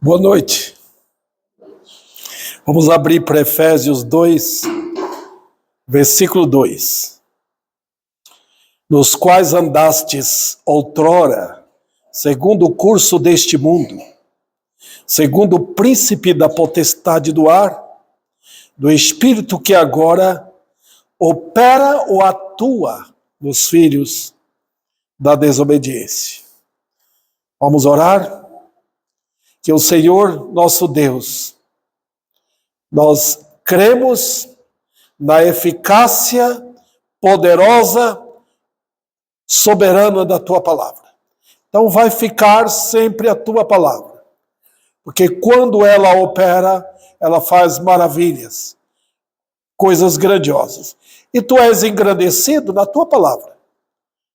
Boa noite. Vamos abrir para Efésios 2, versículo 2. Nos quais andastes outrora, segundo o curso deste mundo, segundo o príncipe da potestade do ar, do espírito que agora opera ou atua nos filhos da desobediência. Vamos orar? Que o Senhor, nosso Deus, nós cremos na eficácia poderosa, soberana da Tua palavra. Então vai ficar sempre a Tua palavra, porque quando ela opera, ela faz maravilhas, coisas grandiosas. E Tu és engrandecido na Tua palavra,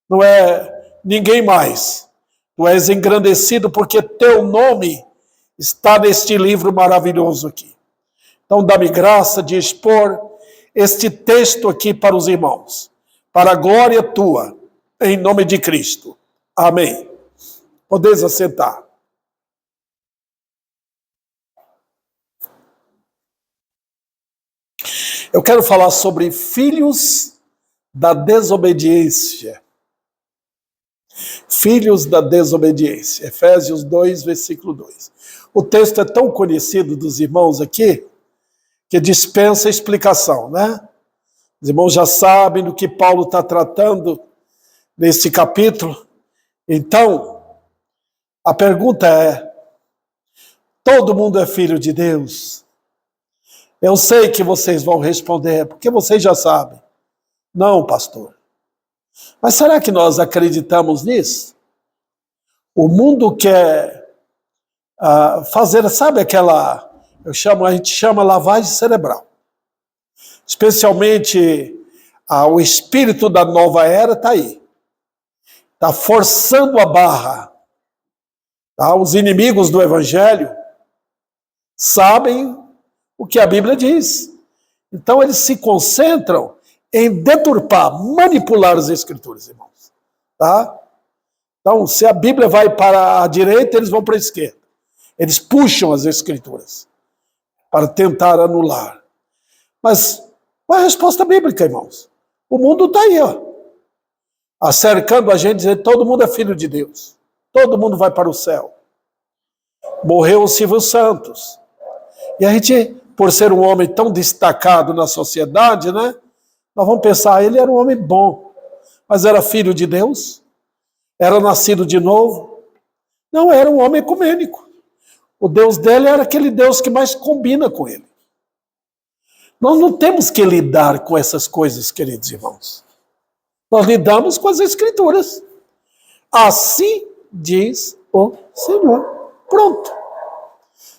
não é ninguém mais. Tu és engrandecido porque Teu nome está neste livro maravilhoso aqui. Então, dá-me graça de expor este texto aqui para os irmãos, para a glória Tua, em nome de Cristo. Amém. Podeis assentar. Eu quero falar sobre filhos da desobediência. Filhos da desobediência. Efésios 2, versículo 2. O texto é tão conhecido dos irmãos aqui, que dispensa explicação, né? Os irmãos já sabem do que Paulo está tratando nesse capítulo. Então, a pergunta é: todo mundo é filho de Deus? Eu sei que vocês vão responder, porque vocês já sabem. Não, pastor. Mas será que nós acreditamos nisso? O mundo quer fazer, sabe aquela, a gente chama lavagem cerebral. Especialmente o espírito da nova era está aí. Está forçando a barra. Tá? Os inimigos do evangelho sabem o que a Bíblia diz. Então eles se concentram em deturpar, manipular as escrituras, irmãos. Tá? Então, se a Bíblia vai para a direita, eles vão para a esquerda. Eles puxam as escrituras para tentar anular. Mas qual é a resposta bíblica, irmãos? O mundo está aí, ó, cercando a gente, dizendo que todo mundo é filho de Deus. Todo mundo vai para o céu. Morreu o Silvio Santos. E a gente, por ser um homem tão destacado na sociedade, né? Nós vamos pensar, ele era um homem bom, mas era filho de Deus? Era nascido de novo? Não, era um homem ecumênico. O Deus dele era aquele Deus que mais combina com ele. Nós não temos que lidar com essas coisas, queridos irmãos. Nós lidamos com as Escrituras. Assim diz o Senhor. Pronto.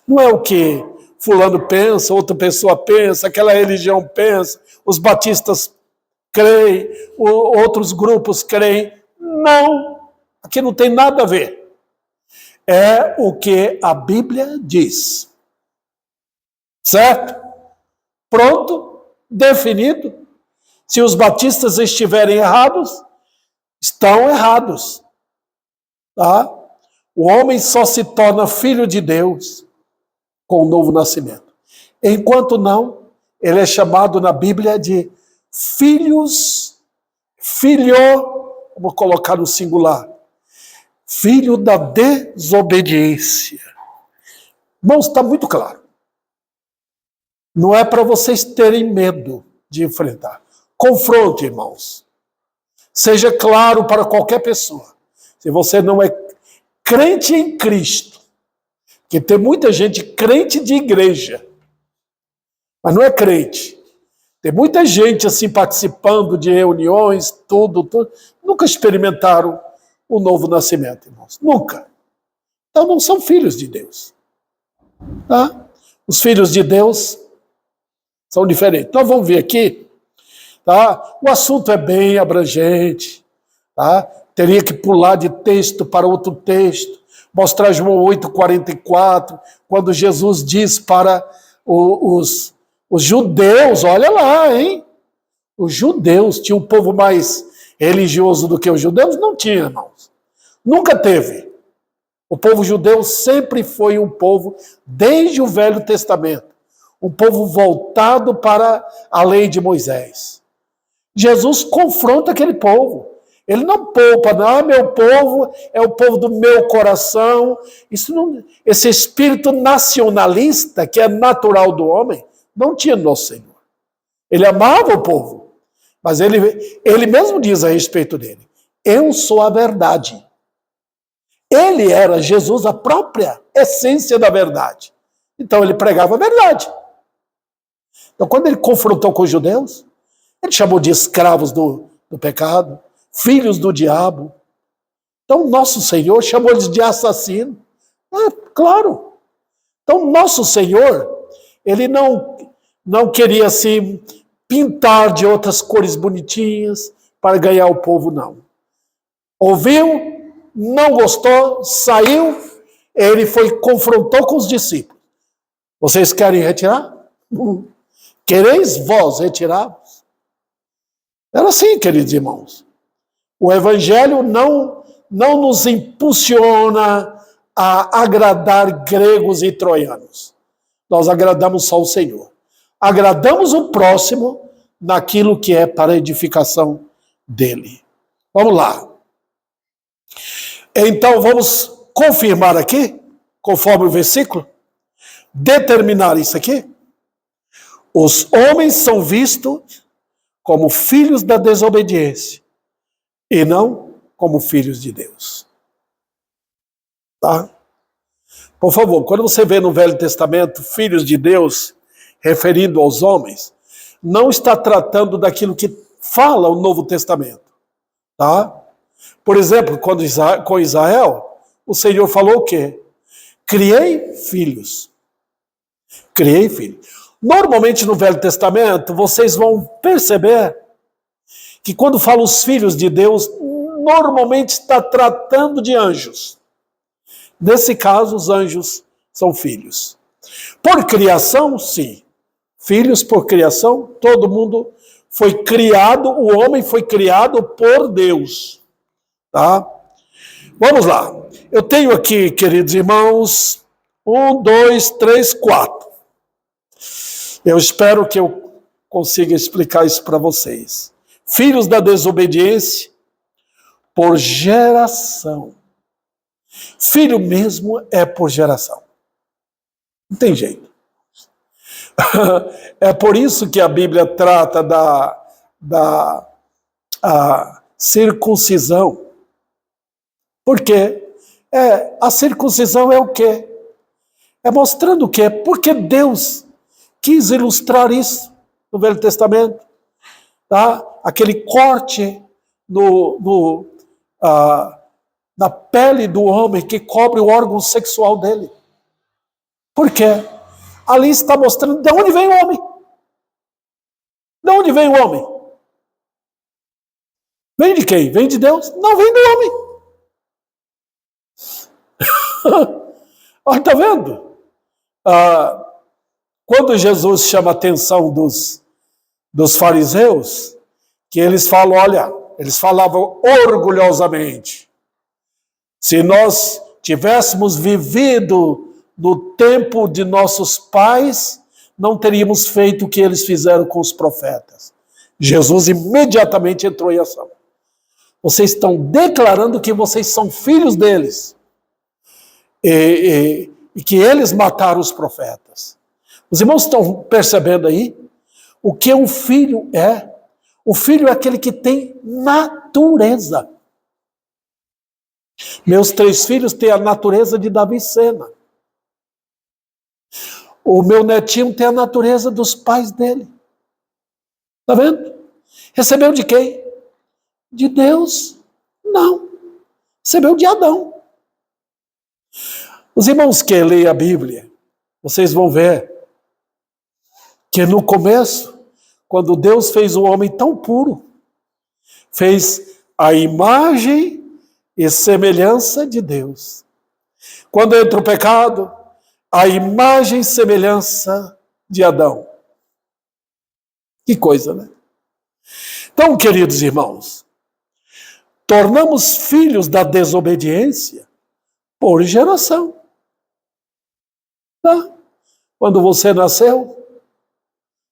Não é o que fulano pensa, outra pessoa pensa, aquela religião pensa, os batistas creem, outros grupos creem. Não. Aqui não tem nada a ver. É o que a Bíblia diz. Certo? Pronto, definido. Se os batistas estiverem errados, estão errados. Tá? O homem só se torna filho de Deus com o novo nascimento. Enquanto não, ele é chamado na Bíblia de filho, vou colocar no singular, filho da desobediência. Irmãos, está muito claro. Não é para vocês terem medo de enfrentar. Confronte, irmãos. Seja claro para qualquer pessoa. Se você não é crente em Cristo, porque tem muita gente crente de igreja, mas não é crente. Tem muita gente assim participando de reuniões, tudo. Nunca experimentaram o novo nascimento, irmãos. Nunca. Então não são filhos de Deus. Tá? Os filhos de Deus são diferentes. Então vamos ver aqui. Tá? O assunto é bem abrangente. Tá? Teria que pular de texto para outro texto. Mostrar João 8,44, quando Jesus diz para os judeus, olha lá, hein? Os judeus, tinha um povo mais religioso do que os judeus? Não tinha, irmãos. Nunca teve. O povo judeu sempre foi um povo, desde o Velho Testamento, um povo voltado para a lei de Moisés. Jesus confronta aquele povo. Ele não poupa, não, meu povo é o povo do meu coração. Esse espírito nacionalista, que é natural do homem, não tinha no Senhor. Ele amava o povo, mas ele mesmo diz a respeito dele: eu sou a verdade. Ele era, Jesus, a própria essência da verdade. Então ele pregava a verdade. Então quando ele confrontou com os judeus, ele chamou de escravos do pecado, filhos do diabo. Então nosso Senhor chamou eles de assassinos. Claro. Então nosso Senhor, ele não queria assim pintar de outras cores bonitinhas para ganhar o povo, não. Ouviu, não gostou, saiu, ele confrontou com os discípulos. Vocês querem retirar? Quereis vós retirar? Era assim, queridos irmãos. O Evangelho não nos impulsiona a agradar gregos e troianos. Nós agradamos só o Senhor. Agradamos o próximo naquilo que é para a edificação dele. Vamos lá. Então vamos confirmar aqui, conforme o versículo, determinar isso aqui. Os homens são vistos como filhos da desobediência e não como filhos de Deus. Tá? Por favor, quando você vê no Velho Testamento filhos de Deus referindo aos homens, não está tratando daquilo que fala o Novo Testamento. Tá? Por exemplo, com Israel, o Senhor falou o quê? Criei filhos. Criei filhos. Normalmente no Velho Testamento, vocês vão perceber que quando fala os filhos de Deus, normalmente está tratando de anjos. Nesse caso, os anjos são filhos. Por criação, sim. Filhos por criação, todo mundo foi criado, o homem foi criado por Deus. Tá? Vamos lá. Eu tenho aqui, queridos irmãos, 1, 2, 3, 4. Eu espero que eu consiga explicar isso para vocês. Filhos da desobediência por geração. Filho mesmo é por geração. Não tem jeito. É por isso que a Bíblia trata da circuncisão. Porque a circuncisão é o quê? É mostrando o quê? Porque Deus quis ilustrar isso no Velho Testamento. Tá? Aquele corte na pele do homem que cobre o órgão sexual dele. Por quê? Ali está mostrando de onde vem o homem. De onde vem o homem? Vem de quem? Vem de Deus? Não, vem do homem. Olha, está vendo? Quando Jesus chama a atenção dos fariseus, que eles falam, olha, eles falavam orgulhosamente, se nós tivéssemos vivido no tempo de nossos pais, não teríamos feito o que eles fizeram com os profetas. Jesus imediatamente entrou em ação. Vocês estão declarando que vocês são filhos deles. E que eles mataram os profetas. Os irmãos estão percebendo aí o que um filho é? O filho é aquele que tem natureza. Meus 3 filhos têm a natureza de Davi Sena. O meu netinho tem a natureza dos pais dele. Está vendo? Recebeu de quem? De Deus? Não. Recebeu de Adão. Os irmãos que leem a Bíblia, vocês vão ver que no começo, quando Deus fez o homem tão puro, fez a imagem e semelhança de Deus. Quando entra o pecado, a imagem e semelhança de Adão. Que coisa, né? Então, queridos irmãos, tornamos filhos da desobediência Por geração. Tá? Quando você nasceu,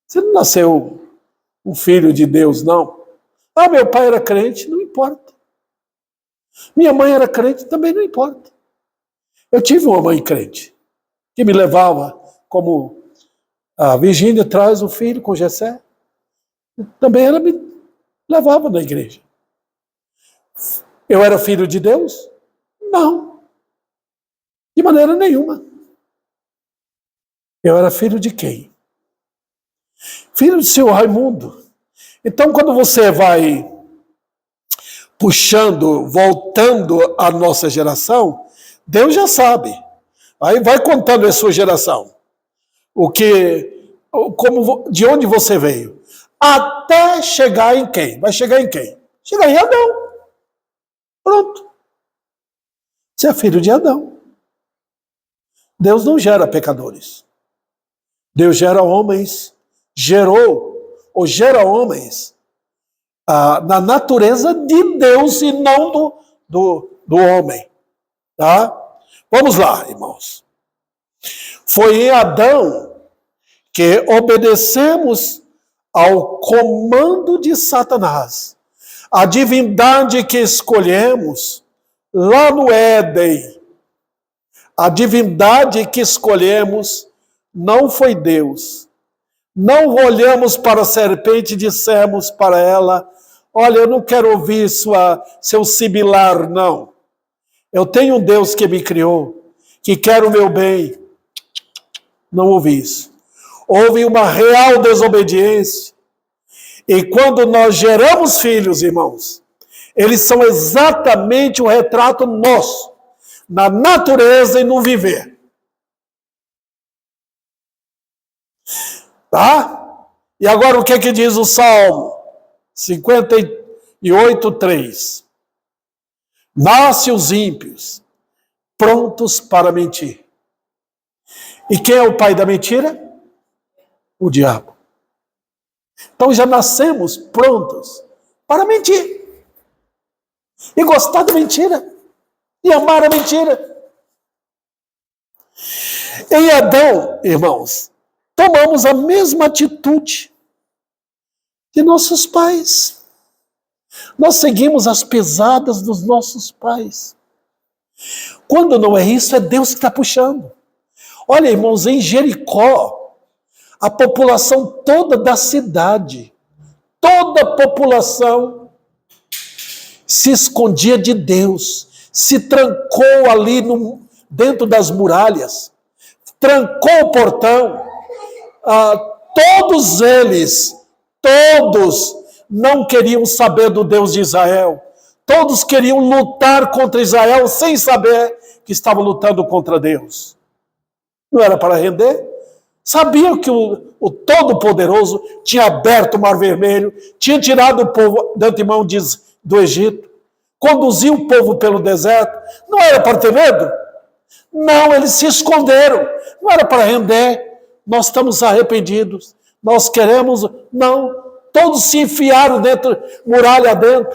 você não nasceu um filho de Deus, não. Ah, meu pai era crente, não importa. Minha mãe era crente, também não importa. Eu tive uma mãe crente, que me levava, como a Virgínia traz o filho com Jessé, também ela me levava na igreja. Eu era filho de Deus? Não. De maneira nenhuma. Eu era filho de quem? Filho de seu Raimundo. Então, quando você vai puxando, voltando à nossa geração, Deus já sabe. Aí vai contando a sua geração. De onde você veio. Até chegar em quem? Vai chegar em quem? Chegar em Adão. Pronto. Você é filho de Adão. Deus não gera pecadores. Deus gera homens, gerou ou gera homens na natureza de Deus e não do homem. Tá? Vamos lá, irmãos. Foi em Adão que obedecemos ao comando de Satanás. A divindade que escolhemos lá no Éden, a divindade que escolhemos não foi Deus. Não olhamos para a serpente e dissemos para ela, olha, eu não quero ouvir seu sibilar, não. Eu tenho um Deus que me criou, que quer o meu bem. Não ouvi isso. Houve uma real desobediência. E quando nós geramos filhos, irmãos, eles são exatamente o retrato nosso, na natureza e no viver. Tá? E agora o que diz o Salmo 58:3? Nasce os ímpios, prontos para mentir. E quem é o pai da mentira? O diabo. Então já nascemos prontos para mentir. E gostar da mentira. E amar a mentira. Em Adão, irmãos, tomamos a mesma atitude de nossos pais. Nós seguimos as pesadas dos nossos pais. Quando não é isso, é Deus que está puxando. Olha, irmãos, em Jericó, a população toda da cidade, toda a população se escondia de Deus, se trancou ali dentro das muralhas, trancou o portão. Todos eles, não queriam saber do Deus de Israel. Todos queriam lutar contra Israel sem saber que estavam lutando contra Deus. Não era para render? Sabiam que o Todo-Poderoso tinha aberto o Mar Vermelho, tinha tirado o povo de antemão do Egito, conduziu o povo pelo deserto. Não era para ter medo? Não, eles se esconderam. Não era para render. Nós estamos arrependidos. Nós queremos... Não. Todos se enfiaram dentro, muralha dentro.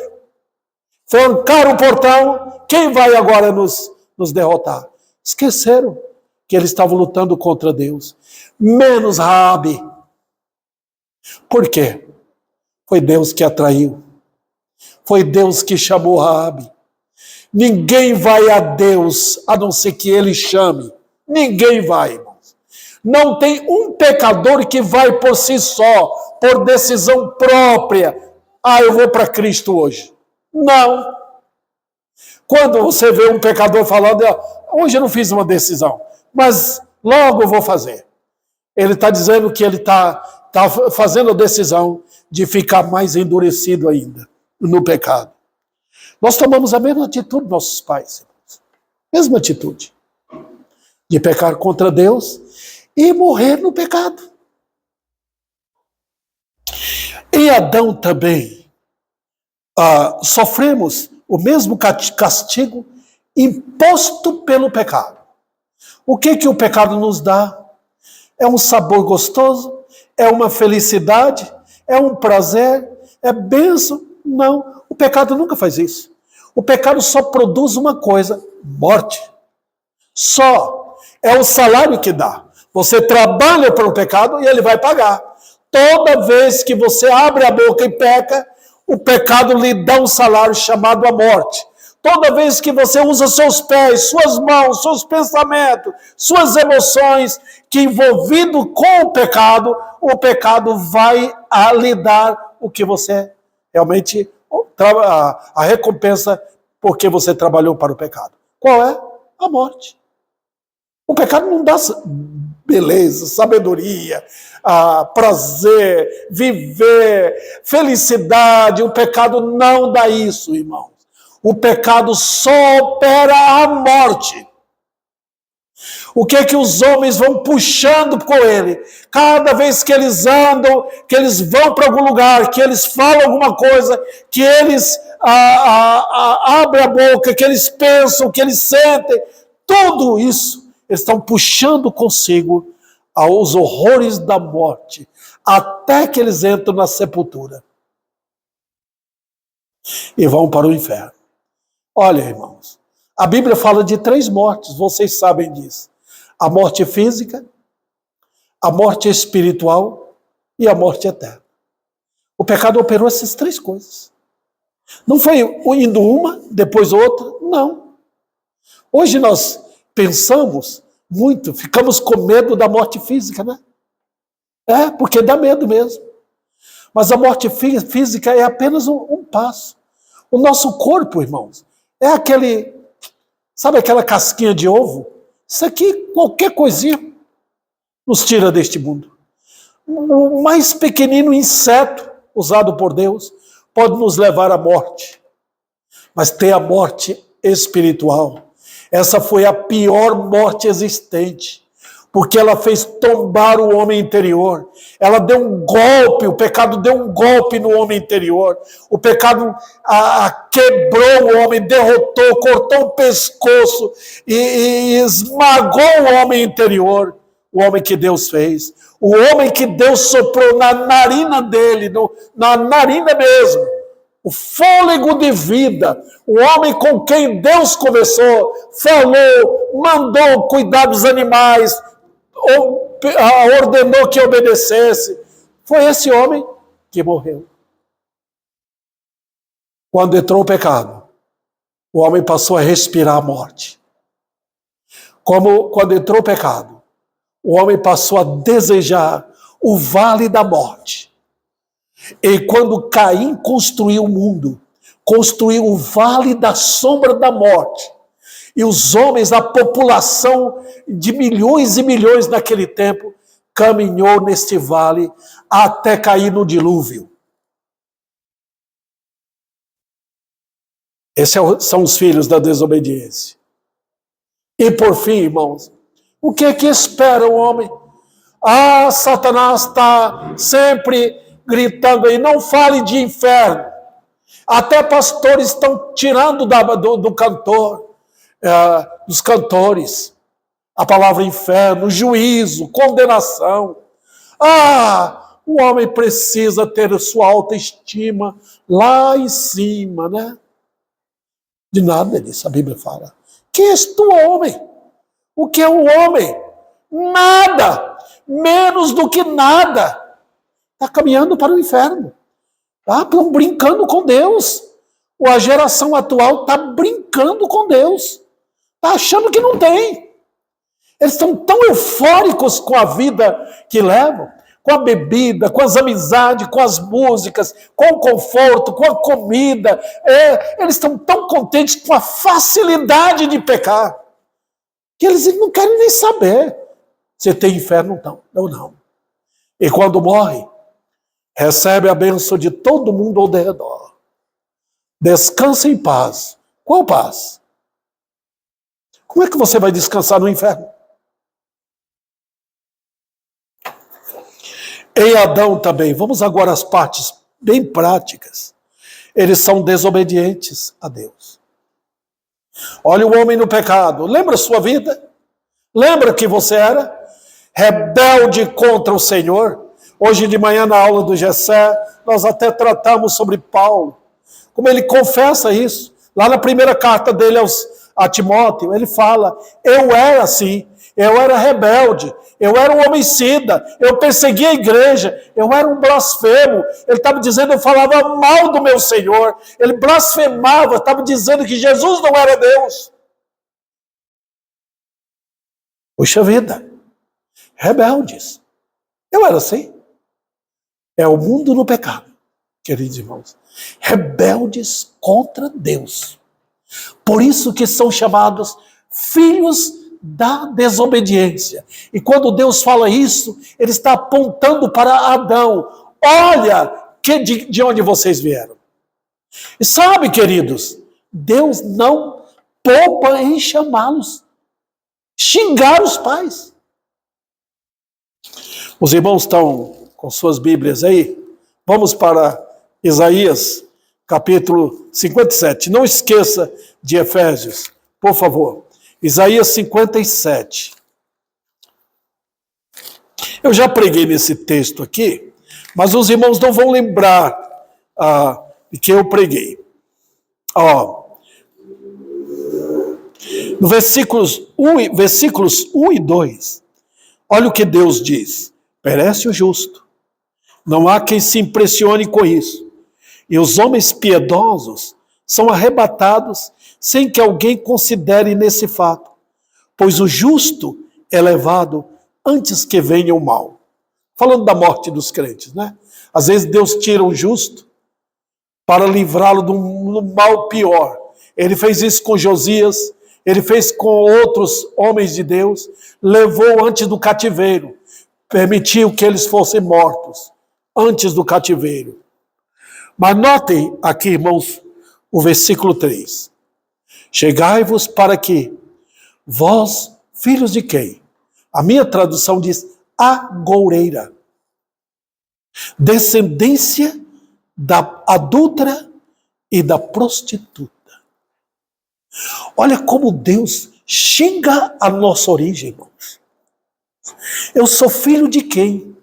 Trancaram o portão. Quem vai agora nos derrotar? Esqueceram que eles estavam lutando contra Deus. Menos Raabe. Por quê? Foi Deus que atraiu. Foi Deus que chamou Raabe. Ninguém vai a Deus a não ser que Ele chame. Ninguém vai, irmãos. Não tem um pecador que vai por si só, por decisão própria. Eu vou para Cristo hoje. Não. Quando você vê um pecador falando, hoje eu não fiz uma decisão, mas logo eu vou fazer. Ele está dizendo que ele está fazendo a decisão de ficar mais endurecido ainda no pecado. Nós tomamos a mesma atitude, nossos pais, irmãos. Mesma atitude. De pecar contra Deus e morrer no pecado. Em Adão também sofremos o mesmo castigo imposto pelo pecado. O que o pecado nos dá? É um sabor gostoso? É uma felicidade? É um prazer? É bênção? Não, o pecado nunca faz isso. O pecado só produz uma coisa: morte. Só. É o salário que dá. Você trabalha para o pecado e ele vai pagar. Toda vez que você abre a boca e peca, o pecado lhe dá um salário chamado a morte. Toda vez que você usa seus pés, suas mãos, seus pensamentos, suas emoções, que envolvido com o pecado vai lhe dar o que você realmente, a recompensa porque você trabalhou para o pecado. Qual é? A morte. O pecado não dá beleza, sabedoria, prazer, viver, felicidade. O pecado não dá isso, irmãos. O pecado só opera a morte. O que é que os homens vão puxando com ele? Cada vez que eles andam, que eles vão para algum lugar, que eles falam alguma coisa, que eles abrem a boca, que eles pensam, que eles sentem, tudo isso, eles estão puxando consigo aos horrores da morte, até que eles entram na sepultura e vão para o inferno. Olha, irmãos, a Bíblia fala de 3 mortes, vocês sabem disso. A morte física, a morte espiritual e a morte eterna. O pecado operou essas 3 coisas. Não foi indo uma, depois outra, não. Hoje nós pensamos muito, ficamos com medo da morte física, né? Porque dá medo mesmo. Mas a morte física é apenas um passo. O nosso corpo, irmãos, é sabe aquela casquinha de ovo? Isso aqui, qualquer coisinha, nos tira deste mundo. O mais pequenino inseto usado por Deus pode nos levar à morte. Mas tem a morte espiritual. Essa foi a pior morte existente, porque ela fez tombar o homem interior. Ela deu um golpe, o pecado deu um golpe no homem interior. O pecado quebrou o homem, derrotou, cortou o pescoço e esmagou o homem interior, o homem que Deus fez. O homem que Deus soprou na narina dele, na narina mesmo, o fôlego de vida, o homem com quem Deus conversou, falou, mandou cuidar dos animais, ordenou que obedecesse. Foi esse homem que morreu. Quando entrou o pecado, o homem passou a respirar a morte. Quando entrou o pecado, o homem passou a desejar o vale da morte. E quando Caim construiu o mundo, construiu o vale da sombra da morte, e os homens, a população de milhões e milhões naquele tempo, caminhou neste vale até cair no dilúvio. Esses são os filhos da desobediência. E por fim, irmãos, o que é que espera o homem? Satanás está sempre gritando aí, não fale de inferno. Até pastores estão tirando do cantor, dos cantores, a palavra inferno, juízo, condenação. O homem precisa ter sua autoestima lá em cima, né? De nada disso, a Bíblia fala. Que és tu, homem? O que é o homem? Nada, menos do que nada. Está caminhando para o inferno. Estão brincando com Deus. A geração atual está brincando com Deus. Está achando que não tem. Eles estão tão eufóricos com a vida que levam, com a bebida, com as amizades, com as músicas, com o conforto, com a comida. Eles estão tão contentes com a facilidade de pecar, que eles não querem nem saber se tem inferno ou não. E quando morre, recebe a bênção de todo mundo ao redor. Descansa em paz. Qual paz? Como é que você vai descansar no inferno? Em Adão também, vamos agora às partes bem práticas. Eles são desobedientes a Deus. Olha o homem no pecado. Lembra a sua vida? Lembra que você era? Rebelde contra o Senhor. Hoje de manhã na aula do Gessé, nós até tratamos sobre Paulo. Como ele confessa isso. Lá na primeira carta dele a Timóteo, ele fala, eu era assim, eu era rebelde, eu era um homicida, eu perseguia a igreja, eu era um blasfemo. Ele estava dizendo, eu falava mal do meu Senhor, ele blasfemava, estava dizendo que Jesus não era Deus. Puxa vida, rebeldes. Eu era assim. É o mundo no pecado, queridos irmãos. Rebeldes contra Deus. Por isso que são chamados filhos da desobediência. E quando Deus fala isso, ele está apontando para Adão. Olha de onde vocês vieram. E sabe, queridos, Deus não poupa em chamá-los. Xingar os pais. Os irmãos estão com suas Bíblias aí? Vamos para Isaías, capítulo 57. Não esqueça de Efésios, por favor. Isaías 57. Eu já preguei nesse texto aqui, mas os irmãos não vão lembrar de que eu preguei. No versículos 1 e 2, olha o que Deus diz. Perece o justo. Não há quem se impressione com isso. E os homens piedosos são arrebatados sem que alguém considere nesse fato. Pois o justo é levado antes que venha o mal. Falando da morte dos crentes, né? Às vezes Deus tira o justo para livrá-lo do mal pior. Ele fez isso com Josias, ele fez com outros homens de Deus, levou antes do cativeiro, permitiu que eles fossem mortos antes do cativeiro. Mas notem aqui, irmãos, o versículo 3. Chegai-vos para que vós, filhos de quem? A minha tradução diz agoureira. Descendência da adúltera e da prostituta. Olha como Deus xinga a nossa origem, irmãos. Eu sou filho de quem?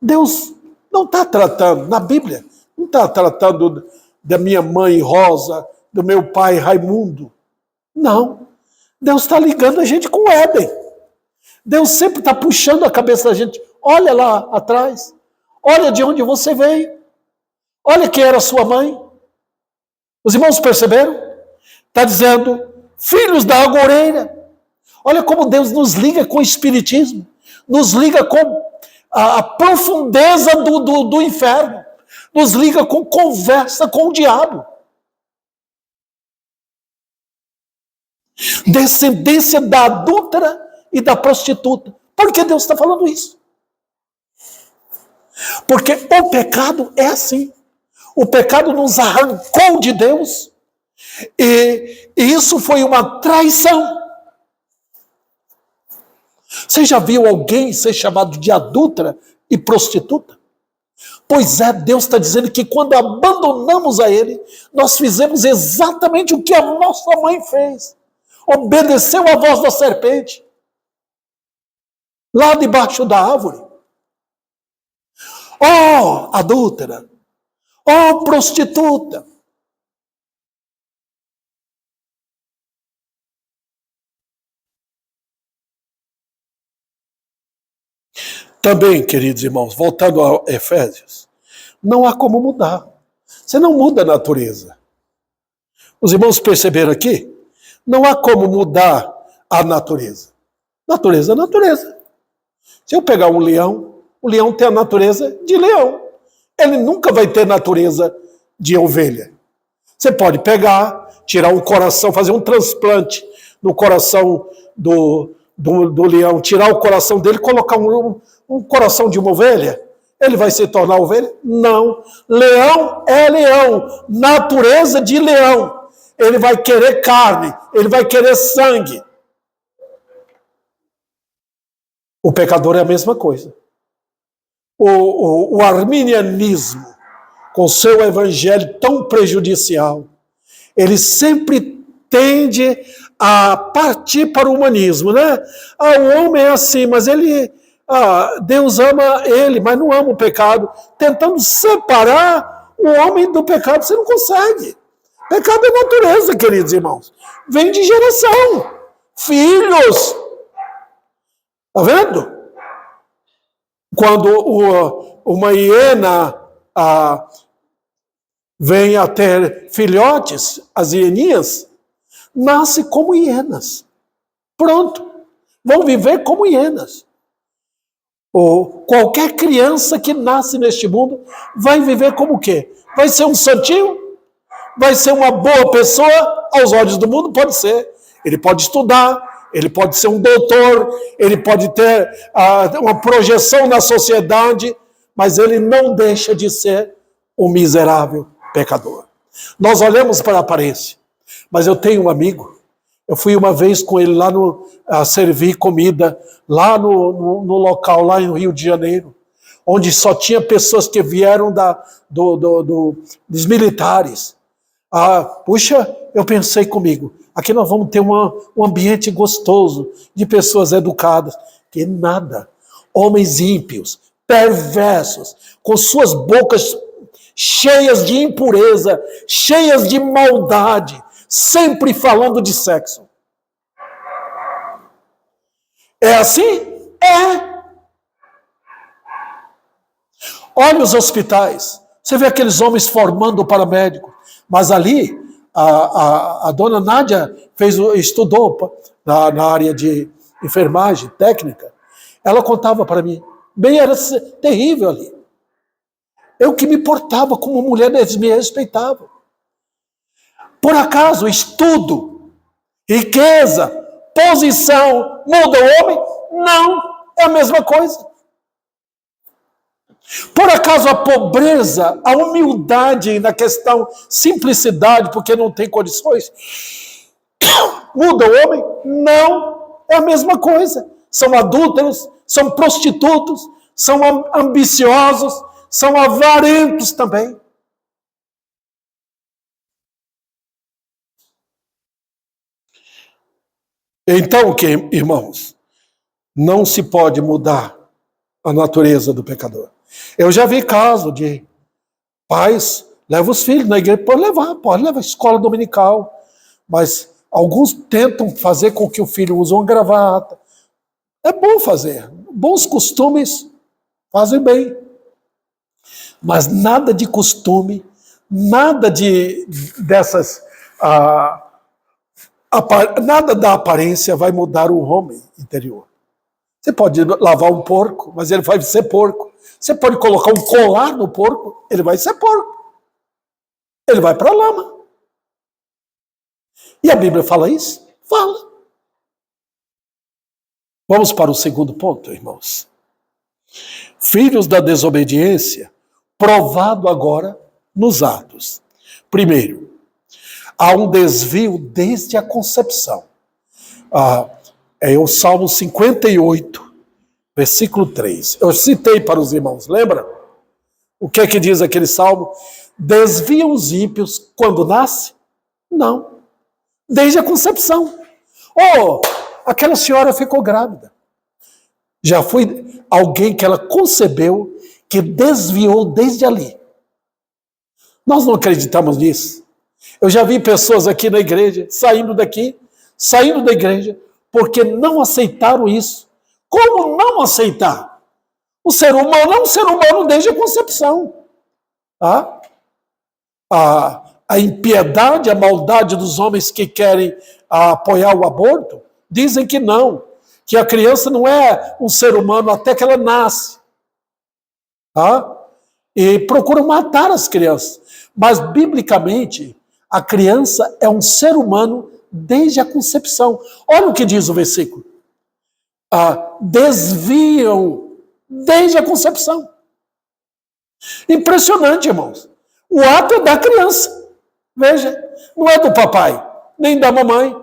Deus não está tratando, na Bíblia, não está tratando da minha mãe Rosa, do meu pai Raimundo. Não. Deus está ligando a gente com Éden. Deus sempre está puxando a cabeça da gente. Olha lá atrás. Olha de onde você veio. Olha quem era sua mãe. Os irmãos perceberam? Está dizendo, filhos da agoureira. Olha como Deus nos liga com o espiritismo. Nos liga com a profundeza do inferno. Nos liga com conversa com o diabo. Descendência da adúltera e da prostituta. Por que Deus está falando isso? Porque o pecado é assim. O pecado nos arrancou de Deus e isso foi uma traição. Você já viu alguém ser chamado de adúltera e prostituta? Pois é, Deus está dizendo que quando abandonamos a Ele, nós fizemos exatamente o que a nossa mãe fez. Obedeceu à voz da serpente. Lá debaixo da árvore. Oh, adúltera. Oh, prostituta. Também, queridos irmãos, voltando a Efésios, não há como mudar. Você não muda a natureza. Os irmãos perceberam aqui? Não há como mudar a natureza. Natureza é natureza. Se eu pegar um leão, o leão tem a natureza de leão. Ele nunca vai ter natureza de ovelha. Você pode pegar, tirar um coração, fazer um transplante no coração do leão, tirar o coração dele, colocar um coração de uma ovelha. Ele vai se tornar ovelha? Não. Leão é leão, natureza de leão. Ele vai querer carne, ele vai querer sangue. O pecador é a mesma coisa. O arminianismo, com seu evangelho tão prejudicial, ele sempre tende a partir para o humanismo, né? O homem é assim, mas Deus ama ele, mas não ama o pecado. Tentando separar o homem do pecado, você não consegue. Pecado é natureza, queridos irmãos. Vem de geração. Filhos. Está vendo? Quando uma hiena vem a ter filhotes, as hieninhas, nasce como hienas. Pronto. Vão viver como hienas. Ou qualquer criança que nasce neste mundo vai viver como o quê? Vai ser um santinho? Vai ser uma boa pessoa? Aos olhos do mundo, pode ser. Ele pode estudar, ele pode ser um doutor, ele pode ter uma projeção na sociedade, mas ele não deixa de ser um miserável pecador. Nós olhamos para a aparência, mas eu tenho um amigo, eu fui uma vez com ele lá servir comida, lá no local, lá no Rio de Janeiro, onde só tinha pessoas que vieram dos militares. Puxa, eu pensei comigo, aqui nós vamos ter um ambiente gostoso, de pessoas educadas. Que nada, homens ímpios, perversos, com suas bocas cheias de impureza, cheias de maldade, sempre falando de sexo. É assim? É. Olha os hospitais. Você vê aqueles homens formando para médico. Mas ali, a dona Nádia estudou na área de enfermagem técnica. Ela contava para mim. Bem, era terrível ali. Eu que me portava como mulher, eles me respeitavam. Por acaso, estudo, riqueza, posição, muda o homem? Não, é a mesma coisa. Por acaso a pobreza, a humildade na questão simplicidade, porque não tem condições, muda o homem? Não, é a mesma coisa. São adúlteros, são prostitutos, são ambiciosos, são avarentos também. Então, o que, irmãos? Não se pode mudar a natureza do pecador. Eu já vi caso de pais levam os filhos na igreja, pode levar escola dominical, mas alguns tentam fazer com que o filho use uma gravata. É bom fazer, bons costumes fazem bem, mas nada de costume, nada dessas nada da aparência vai mudar o homem interior. Você pode lavar um porco, mas ele vai ser porco. Você pode colocar um colar no porco, ele vai ser porco. Ele vai para a lama. E a Bíblia fala isso? Fala. Vamos para o segundo ponto, irmãos. Filhos da desobediência, provado agora nos atos. Primeiro, há um desvio desde a concepção. É o Salmo 58, versículo 3. Eu citei para os irmãos, lembra? O que é que diz aquele salmo? Desviam os ímpios quando nasce? Não. Desde a concepção. Aquela senhora ficou grávida. Já foi alguém que ela concebeu, que desviou desde ali. Nós não acreditamos nisso. Eu já vi pessoas aqui na igreja, saindo da igreja, porque não aceitaram isso. Como não aceitar? O ser humano é um ser humano desde a concepção. A impiedade, a maldade dos homens que querem apoiar o aborto, dizem que não, que a criança não é um ser humano até que ela nasce. E procuram matar as crianças. Mas, biblicamente, a criança é um ser humano desde a concepção. Olha o que diz o versículo. Desviam desde a concepção. Impressionante, irmãos. O ato é da criança. Veja, não é do papai, nem da mamãe.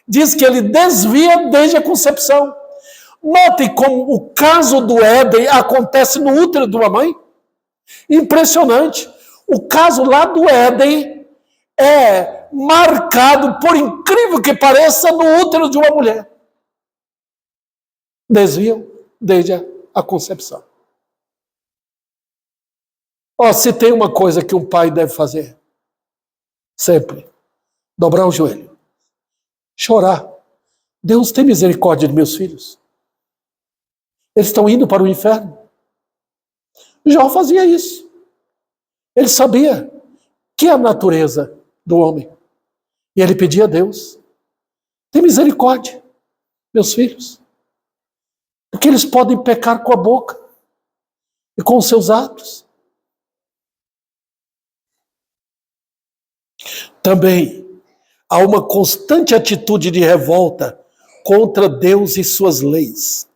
Diz que ele desvia desde a concepção. Notem como o caso do Éden acontece no útero de uma mãe. Impressionante. O caso lá do Éden é marcado, por incrível que pareça, no útero de uma mulher. Desviam desde a concepção. Se tem uma coisa que um pai deve fazer, Sempre. Dobrar o joelho. Chorar. Deus, tem misericórdia de meus filhos. Eles estão indo para o inferno. Jó fazia isso. Ele sabia que é a natureza do homem. E ele pedia a Deus, tem misericórdia, meus filhos. Porque eles podem pecar com a boca e com os seus atos. Também há uma constante atitude de revolta contra Deus e suas leis.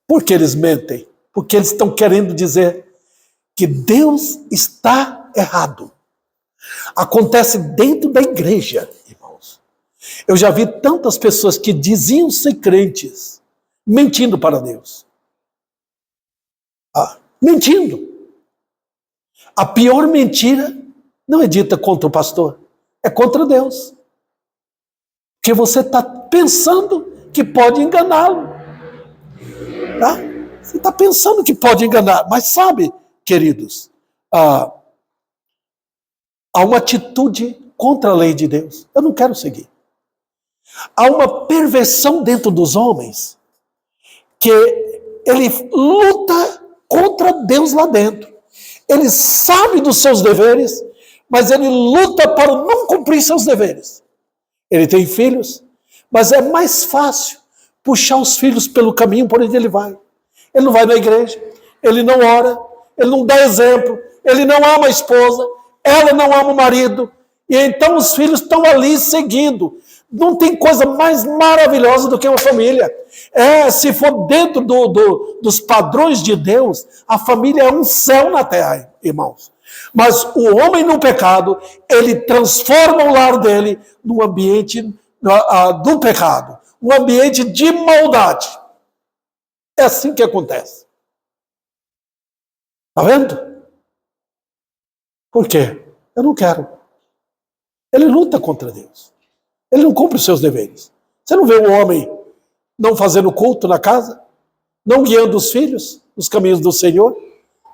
Por que eles mentem? Porque eles estão querendo dizer que Deus está errado. Acontece dentro da igreja, irmãos. Eu já vi tantas pessoas que diziam ser crentes, mentindo para Deus. Mentindo. A pior mentira não é dita contra o pastor, é contra Deus. Porque você está pensando que pode enganá-lo. Tá? Você está pensando que pode enganar. Mas sabe, queridos, há uma atitude contra a lei de Deus. Eu não quero seguir. Há uma perversão dentro dos homens que ele luta contra Deus lá dentro. Ele sabe dos seus deveres, mas ele luta para não cumprir seus deveres. Ele tem filhos, mas é mais fácil puxar os filhos pelo caminho por onde ele vai. Ele não vai na igreja, ele não ora, ele não dá exemplo, ele não ama a esposa, ela não ama o marido, e então os filhos estão ali seguindo. Não tem coisa mais maravilhosa do que uma família. Se for dentro dos padrões de Deus, a família é um céu na terra, irmãos. Mas o homem no pecado, ele transforma o lar dele num ambiente do pecado, um ambiente de maldade. É assim que acontece. Está vendo? Por quê? Eu não quero. Ele luta contra Deus. Ele não cumpre os seus deveres. Você não vê o homem não fazendo culto na casa? Não guiando os filhos nos caminhos do Senhor?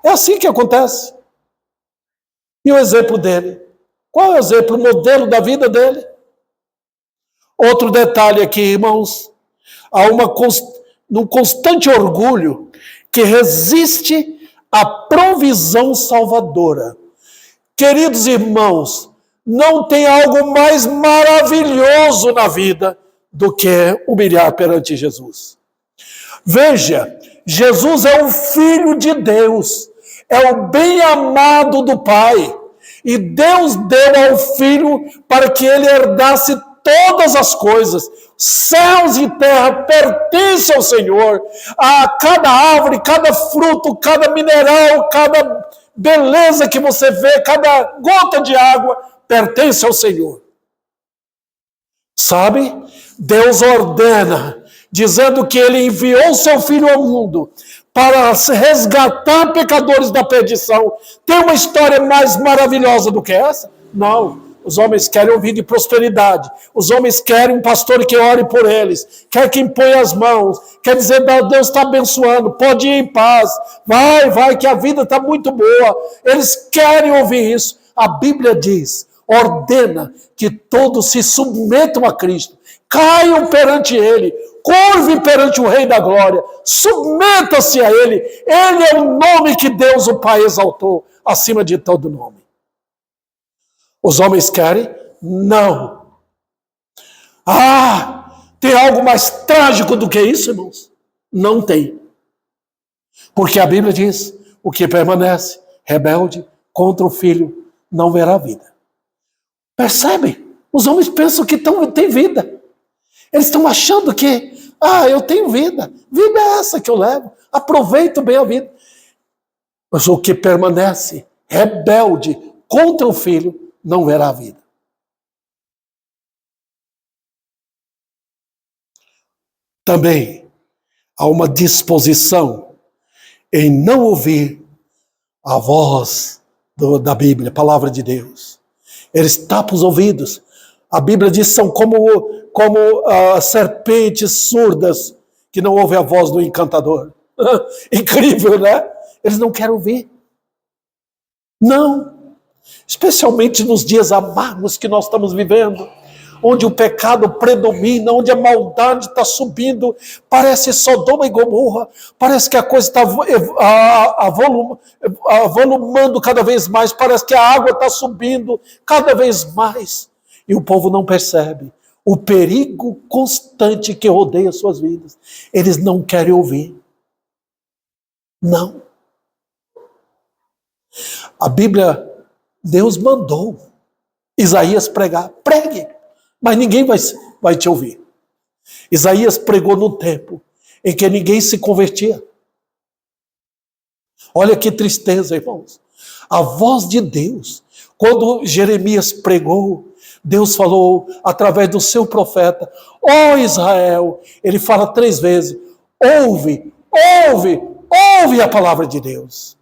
É assim que acontece. E o exemplo dele? Qual é o exemplo, o modelo da vida dele? Outro detalhe aqui, irmãos. Há um constante orgulho que resiste à provisão salvadora. Queridos irmãos, não tem algo mais maravilhoso na vida do que humilhar perante Jesus. Veja, Jesus é o Filho de Deus, é o bem-amado do Pai, e Deus deu ao Filho para que ele herdasse todas as coisas. Céus e terra pertencem ao Senhor. A cada árvore, cada fruto, cada mineral, cada beleza que você vê, cada gota de água pertence ao Senhor. Sabe? Deus ordena, dizendo que ele enviou seu Filho ao mundo para resgatar pecadores da perdição. Tem uma história mais maravilhosa do que essa? Não. Os homens querem ouvir de prosperidade. Os homens querem um pastor que ore por eles. Quer que impõe as mãos. Quer dizer, Deus está abençoando. Pode ir em paz. Vai, que a vida está muito boa. Eles querem ouvir isso. A Bíblia diz, ordena que todos se submetam a Cristo. Caiam perante Ele. Curve perante o Rei da Glória. Submeta-se a Ele. Ele é o nome que Deus, o Pai, exaltou acima de todo nome. Os homens querem? Não. Tem algo mais trágico do que isso, irmãos? Não tem. Porque a Bíblia diz, o que permanece rebelde contra o Filho não verá vida. Percebem? Os homens pensam que têm vida. Eles estão achando que, eu tenho vida. Vida é essa que eu levo. Aproveito bem a vida. Mas o que permanece rebelde contra o Filho não verá a vida. Também há uma disposição em não ouvir a voz da Bíblia, a palavra de Deus. Eles tapam os ouvidos. A Bíblia diz que são como serpentes surdas que não ouvem a voz do encantador. Incrível, né? Eles não querem ouvir. Não. especialmente nos dias amargos que nós estamos vivendo, onde o pecado predomina, onde a maldade está subindo, parece Sodoma e Gomorra, parece que a coisa está avolumando cada vez mais, parece que a água está subindo cada vez mais, e o povo não percebe o perigo constante que rodeia suas vidas. Eles não querem ouvir. Não. A Bíblia, Deus mandou Isaías pregar. Pregue, mas ninguém vai te ouvir. Isaías pregou no tempo em que ninguém se convertia. Olha que tristeza, irmãos. A voz de Deus, quando Jeremias pregou, Deus falou através do seu profeta: ó Israel, ele fala 3 vezes: ouve, ouve, ouve a palavra de Deus.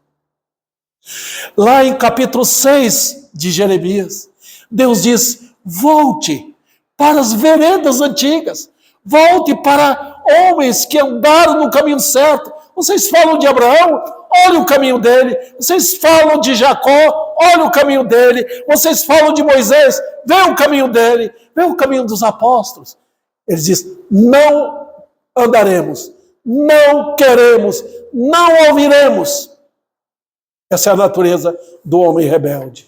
Lá em capítulo 6 de Jeremias, Deus diz: volte para as veredas antigas, volte para homens que andaram no caminho certo. Vocês falam de Abraão, olha o caminho dele. Vocês falam de Jacó, olha o caminho dele. Vocês falam de Moisés, vê o caminho dele, vê o caminho dos apóstolos. Ele diz: não andaremos, não queremos, não ouviremos. Essa é a natureza do homem rebelde.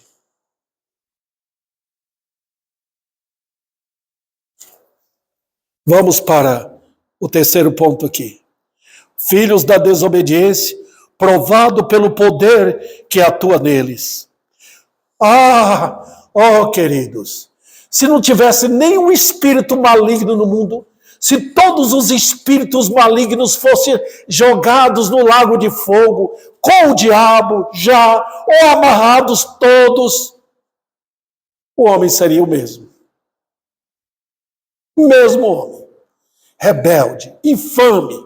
Vamos para o terceiro ponto aqui. Filhos da desobediência, provado pelo poder que atua neles. Queridos, se não tivesse nenhum espírito maligno no mundo, se todos os espíritos malignos fossem jogados no lago de fogo, com o diabo já, ou amarrados todos, o homem seria o mesmo. O mesmo homem. Rebelde, infame,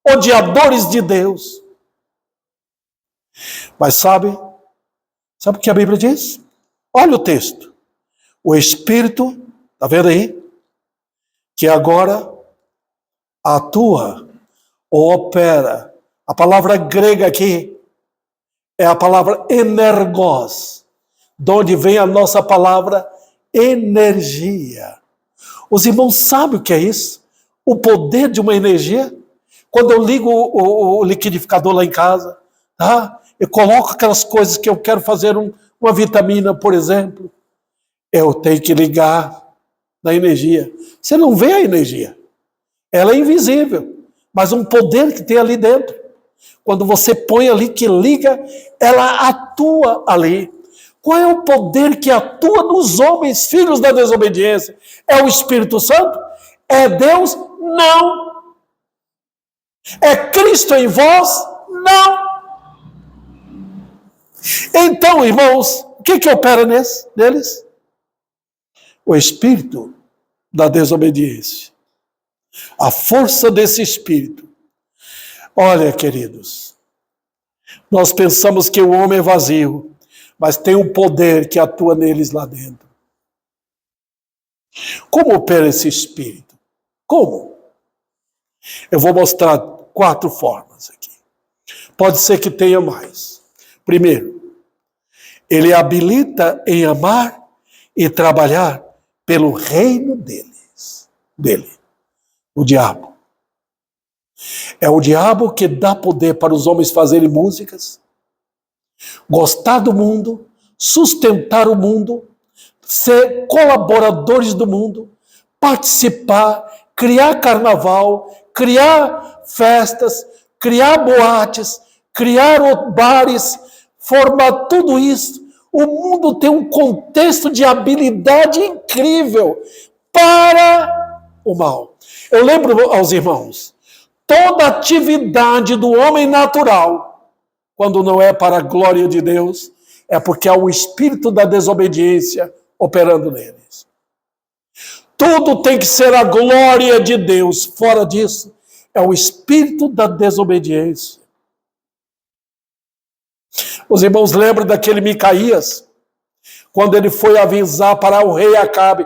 odiadores de Deus. Mas sabe o que a Bíblia diz? Olha o texto. O Espírito, está vendo aí? Que agora atua ou opera. A palavra grega aqui é a palavra energos, de onde vem a nossa palavra energia. Os irmãos sabem o que é isso? O poder de uma energia. Quando eu ligo o liquidificador lá em casa, tá? Eu coloco aquelas coisas que eu quero fazer uma vitamina, por exemplo, eu tenho que ligar na energia. Você não vê a energia. Ela é invisível, mas um poder que tem ali dentro. Quando você põe ali, que liga, ela atua ali. Qual é o poder que atua nos homens, filhos da desobediência? É o Espírito Santo? É Deus? Não. É Cristo em vós? Não. Então, irmãos, o que opera neles? O espírito da desobediência. A força desse espírito. Olha, queridos, nós pensamos que o homem é vazio, mas tem um poder que atua neles lá dentro. Como opera esse espírito? Como? Eu vou mostrar 4 formas aqui. Pode ser que tenha mais. Primeiro, ele habilita em amar e trabalhar pelo reino dele, o diabo. É o diabo que dá poder para os homens fazerem músicas, gostar do mundo, sustentar o mundo, ser colaboradores do mundo, participar, criar carnaval, criar festas, criar boates, criar bares, formar tudo isso. O mundo tem um contexto de habilidade incrível para o mal. Eu lembro aos irmãos, toda atividade do homem natural, quando não é para a glória de Deus, é porque há o espírito da desobediência operando neles. Tudo tem que ser a glória de Deus. Fora disso, é o espírito da desobediência. Os irmãos lembram daquele Micaías, quando ele foi avisar para o rei Acabe: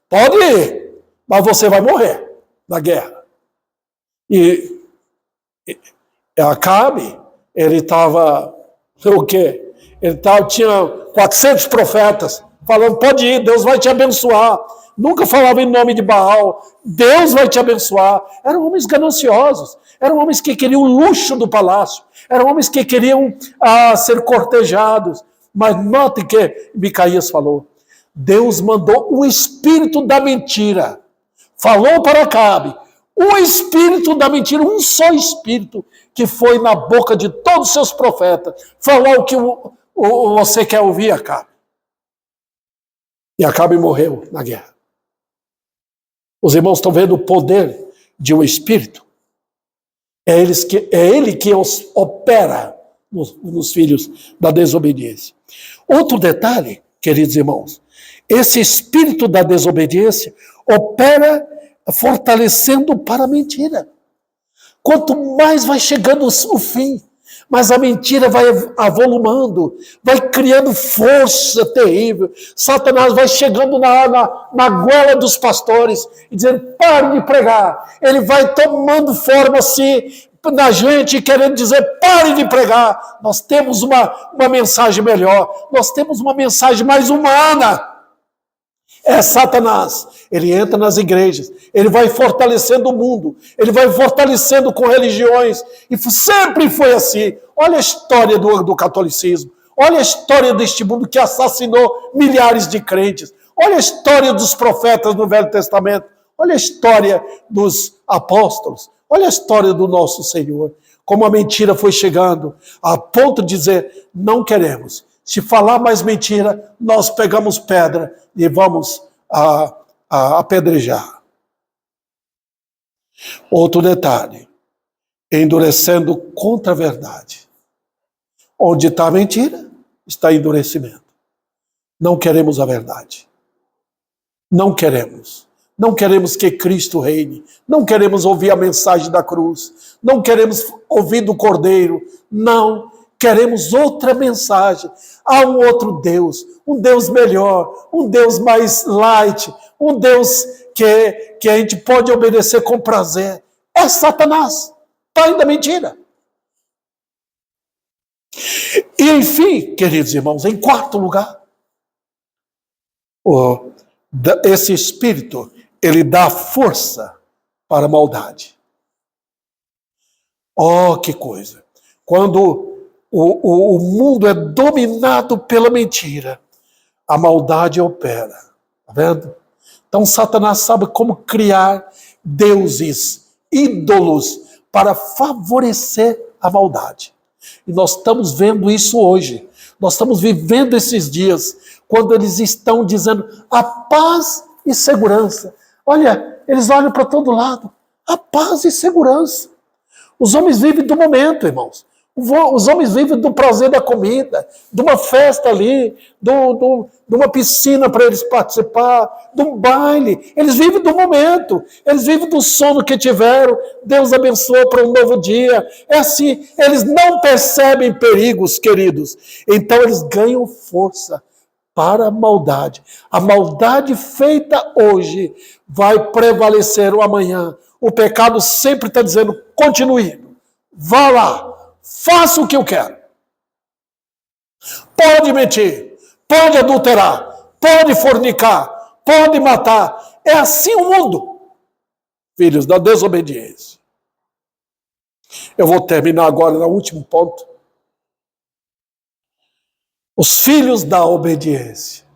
pode ir, mas você vai morrer na guerra. E Acabe, ele estava o quê? tinha 400 profetas falando, pode ir, Deus vai te abençoar. Nunca falava em nome de Baal, Deus vai te abençoar. Eram homens gananciosos, eram homens que queriam o luxo do palácio, eram homens que queriam ser cortejados. Mas note que Micaías falou, Deus mandou o espírito da mentira. Falou para Acabe, o espírito da mentira, um só espírito, que foi na boca de todos os seus profetas, falou o que você quer ouvir, Acabe. E Acabe morreu na guerra. Os irmãos estão vendo o poder de um espírito? É ele que os opera nos filhos da desobediência. Outro detalhe, queridos irmãos, esse espírito da desobediência opera fortalecendo para a mentira. Quanto mais vai chegando o fim, mas a mentira vai avolumando, vai criando força terrível. Satanás vai chegando na goela dos pastores e dizendo, pare de pregar. Ele vai tomando forma assim na gente, querendo dizer, pare de pregar. Nós temos uma mensagem melhor, nós temos uma mensagem mais humana. É Satanás, ele entra nas igrejas, ele vai fortalecendo o mundo, ele vai fortalecendo com religiões, e sempre foi assim. Olha a história do catolicismo, olha a história deste mundo que assassinou milhares de crentes, olha a história dos profetas no Velho Testamento, olha a história dos apóstolos, olha a história do nosso Senhor, como a mentira foi chegando, a ponto de dizer, não queremos. Se falar mais mentira, nós pegamos pedra e vamos apedrejar. Outro detalhe, endurecendo contra a verdade. Onde está a mentira, está endurecimento. Não queremos a verdade. Não queremos. Não queremos que Cristo reine. Não queremos ouvir a mensagem da cruz. Não queremos ouvir do Cordeiro. Não queremos outra mensagem. Há um outro Deus, um Deus melhor, um Deus mais light, um Deus que a gente pode obedecer com prazer. É Satanás, pai da mentira. E enfim, queridos irmãos, em quarto lugar, esse espírito, ele dá força para a maldade. Oh, que coisa! Quando o mundo é dominado pela mentira, a maldade opera. Está vendo? Então Satanás sabe como criar deuses, ídolos, para favorecer a maldade. E nós estamos vendo isso hoje. Nós estamos vivendo esses dias, quando eles estão dizendo a paz e segurança. Olha, eles olham para todo lado. A paz e segurança. Os homens vivem do momento, irmãos. Os homens vivem do prazer da comida, de uma festa ali, de uma piscina para eles participar, de um baile. Eles vivem do momento, eles vivem do sono que tiveram. Deus abençoou para um novo dia. É assim, eles não percebem perigos, queridos. Então eles ganham força para a maldade. A maldade feita hoje vai prevalecer o amanhã. O pecado sempre está dizendo, continue, vá lá. Faça o que eu quero. Pode mentir, pode adulterar, pode fornicar, pode matar. É assim o mundo. Filhos da desobediência. Eu vou terminar agora no último ponto. Os filhos da obediência.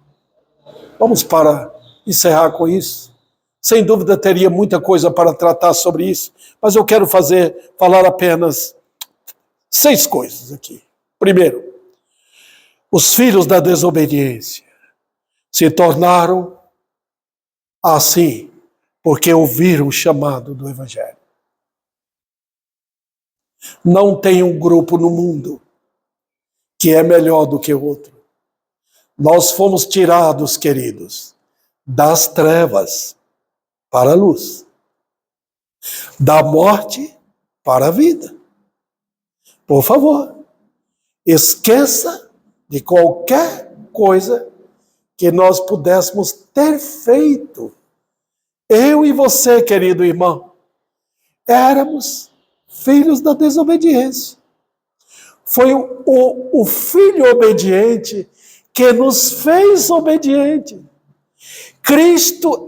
Vamos para encerrar com isso. Sem dúvida teria muita coisa para tratar sobre isso, mas eu quero falar apenas 6 coisas aqui. Primeiro, os filhos da desobediência se tornaram assim porque ouviram o chamado do Evangelho. Não tem um grupo no mundo que é melhor do que o outro. Nós fomos tirados, queridos, das trevas para a luz, da morte para a vida. Por favor, esqueça de qualquer coisa que nós pudéssemos ter feito. Eu e você, querido irmão, éramos filhos da desobediência. Foi o Filho obediente que nos fez obediente. Cristo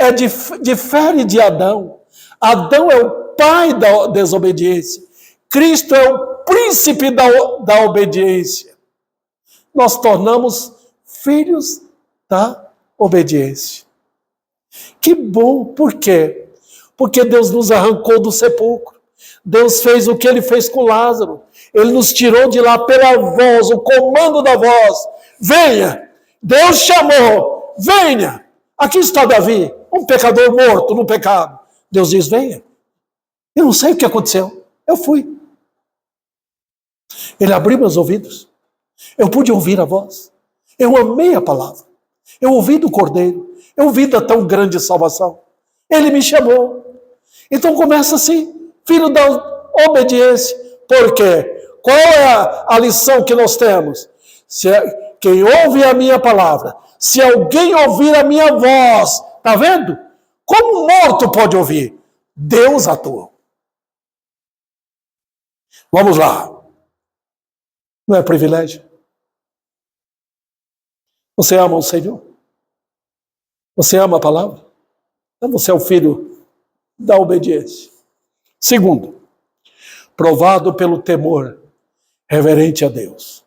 difere de Adão. Adão é o pai da desobediência. Cristo é o príncipe da obediência. Nós tornamos filhos da obediência. Que bom, por quê? Porque Deus nos arrancou do sepulcro. Deus fez o que Ele fez com Lázaro. Ele nos tirou de lá pela voz, o comando da voz. Venha! Deus chamou, venha! Aqui está Davi, um pecador morto no pecado. Deus diz, venha. Eu não sei o que aconteceu. Eu fui. Ele abriu meus ouvidos. Eu pude ouvir a voz. Eu amei a palavra. Eu ouvi do Cordeiro. Eu ouvi da tão grande salvação. Ele me chamou. Então começa assim, filho da obediência. Por quê? Qual é a lição que nós temos? Quem ouve a minha palavra, se alguém ouvir a minha voz, está vendo? Como um morto pode ouvir? Deus atua. Vamos lá. Não é privilégio? Você ama o Senhor? Você ama a palavra? Então você é o filho da obediência. Segundo, provado pelo temor reverente a Deus.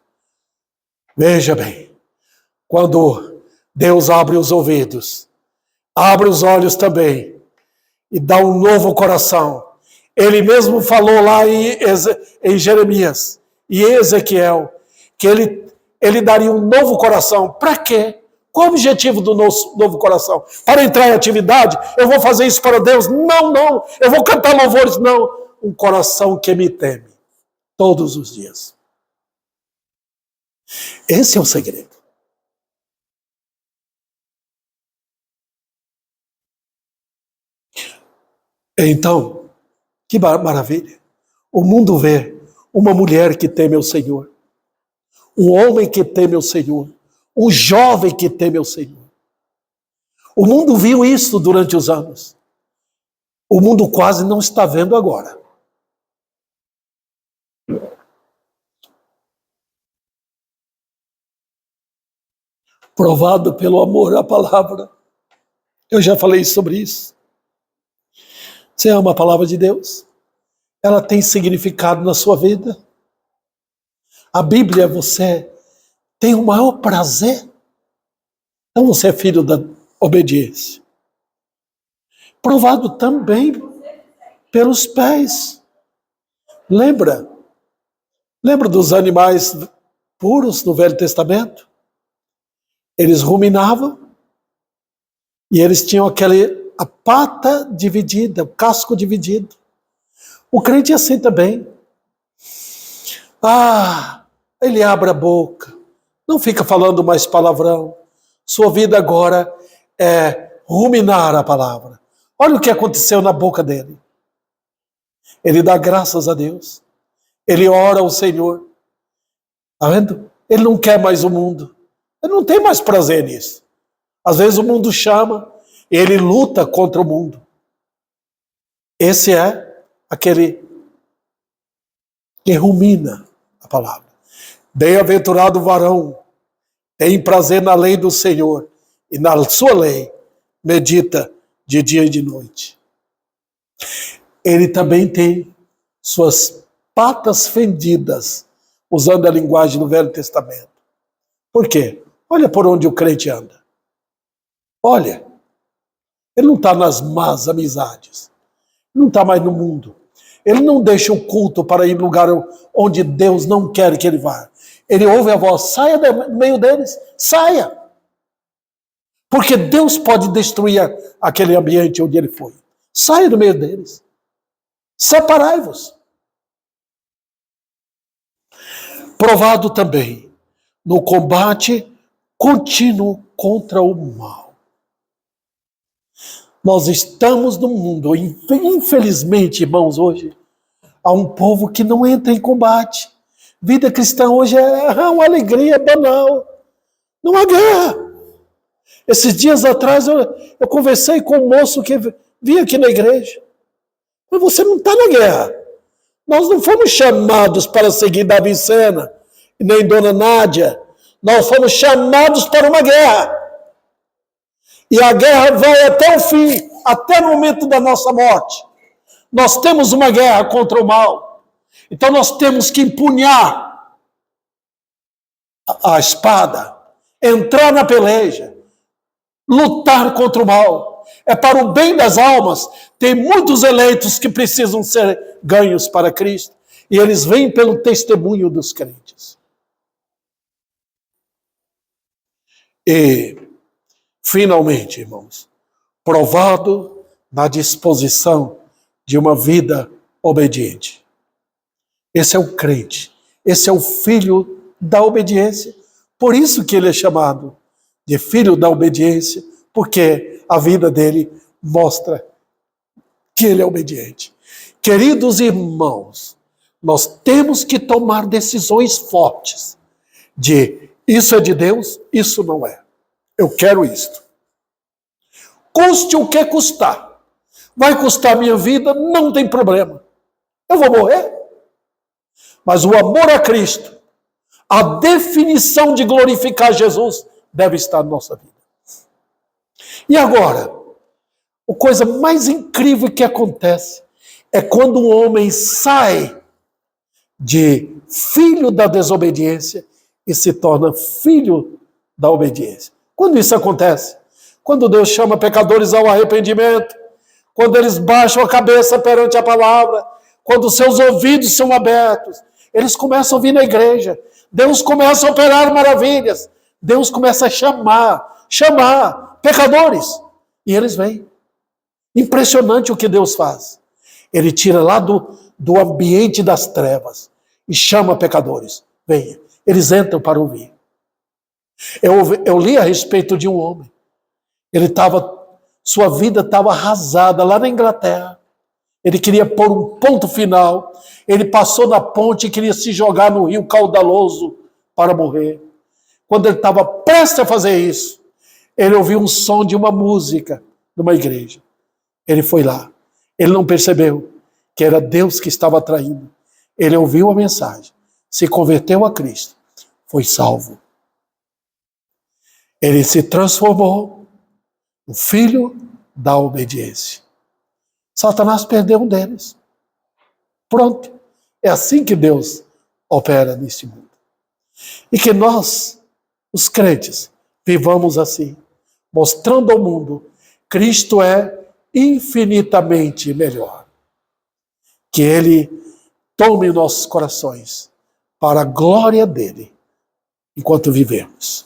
Veja bem, quando Deus abre os ouvidos, abre os olhos também e dá um novo coração. Ele mesmo falou lá em Jeremias e Ezequiel que ele daria um novo coração. Para quê? Qual o objetivo do novo coração? Para entrar em atividade? Eu vou fazer isso para Deus? Não. Eu vou cantar louvores? Não. Um coração que me teme todos os dias. Esse é o segredo. Então, que maravilha. O mundo vê uma mulher que teme ao Senhor, um homem que teme ao Senhor, um jovem que teme ao Senhor. O mundo viu isso durante os anos. O mundo quase não está vendo agora. Provado pelo amor à palavra. Eu já falei sobre isso. Você ama a palavra de Deus? Ela tem significado na sua vida? A Bíblia, você tem o maior prazer? Então você é filho da obediência. Provado também pelos pés. Lembra dos animais puros no Velho Testamento? Eles ruminavam e eles tinham a pata dividida, o casco dividido. O crente é assim também. Ele abre a boca, não fica falando mais palavrão. Sua vida agora é ruminar a palavra. Olha o que aconteceu na boca dele. Ele dá graças a Deus. Ele ora ao Senhor. Está vendo? Ele não quer mais o mundo. Ele não tem mais prazer nisso. Às vezes o mundo chama, ele luta contra o mundo. Esse é aquele que rumina a palavra. Bem-aventurado o varão, tem prazer na lei do Senhor, e na sua lei medita de dia e de noite. Ele também tem suas patas fendidas, usando a linguagem do Velho Testamento. Por quê? Olha por onde o crente anda. Olha, ele não está nas más amizades. Ele não está mais no mundo. Ele não deixa o culto para ir no lugar onde Deus não quer que ele vá. Ele ouve a voz, saia do meio deles, saia. Porque Deus pode destruir aquele ambiente onde ele foi. Saia do meio deles. Separai-vos. Provado também no combate contínuo contra o mal. Nós estamos no mundo, infelizmente, irmãos, hoje, há um povo que não entra em combate. Vida cristã hoje é uma alegria banal. Não há guerra. Esses dias atrás eu conversei com um moço que vinha aqui na igreja. Mas você não está na guerra. Nós não fomos chamados para seguir Davi Sena. nem Dona Nádia. Nós fomos chamados para uma guerra. E a guerra vai até o fim, até o momento da nossa morte. Nós temos uma guerra contra o mal. Então nós temos que empunhar a espada, entrar na peleja, lutar contra o mal. É para o bem das almas. Tem muitos eleitos que precisam ser ganhos para Cristo. E eles vêm pelo testemunho dos crentes. E, finalmente, irmãos, provado na disposição de uma vida obediente. Esse é o crente. Esse é o filho da obediência. Por isso que ele é chamado de filho da obediência, porque a vida dele mostra que ele é obediente. Queridos irmãos, nós temos que tomar decisões fortes de isso é de Deus, isso não é. Eu quero isto. Custe o que custar. Vai custar a minha vida, não tem problema. Eu vou morrer. Mas o amor a Cristo, a definição de glorificar Jesus, deve estar na nossa vida. E agora, a coisa mais incrível que acontece é quando um homem sai de filho da desobediência e se torna filho da obediência. Quando isso acontece? Quando Deus chama pecadores ao arrependimento, quando eles baixam a cabeça perante a palavra, quando seus ouvidos são abertos, eles começam a vir na igreja, Deus começa a operar maravilhas, Deus começa a chamar pecadores, e eles vêm. Impressionante o que Deus faz. Ele tira lá do ambiente das trevas e chama pecadores. Venha. Eles entram para ouvir. Eu li a respeito de um homem. Sua vida estava arrasada lá na Inglaterra. Ele queria pôr um ponto final. Ele passou na ponte e queria se jogar no rio caudaloso para morrer. Quando ele estava prestes a fazer isso, ele ouviu um som de uma música numa igreja. Ele foi lá. Ele não percebeu que era Deus que estava atraindo. Ele ouviu a mensagem, se converteu a Cristo, foi salvo. Ele se transformou no filho da obediência. Satanás perdeu um deles. Pronto. É assim que Deus opera neste mundo. E que nós, os crentes, vivamos assim, mostrando ao mundo Cristo é infinitamente melhor. Que Ele tome nossos corações para a glória dele enquanto vivemos.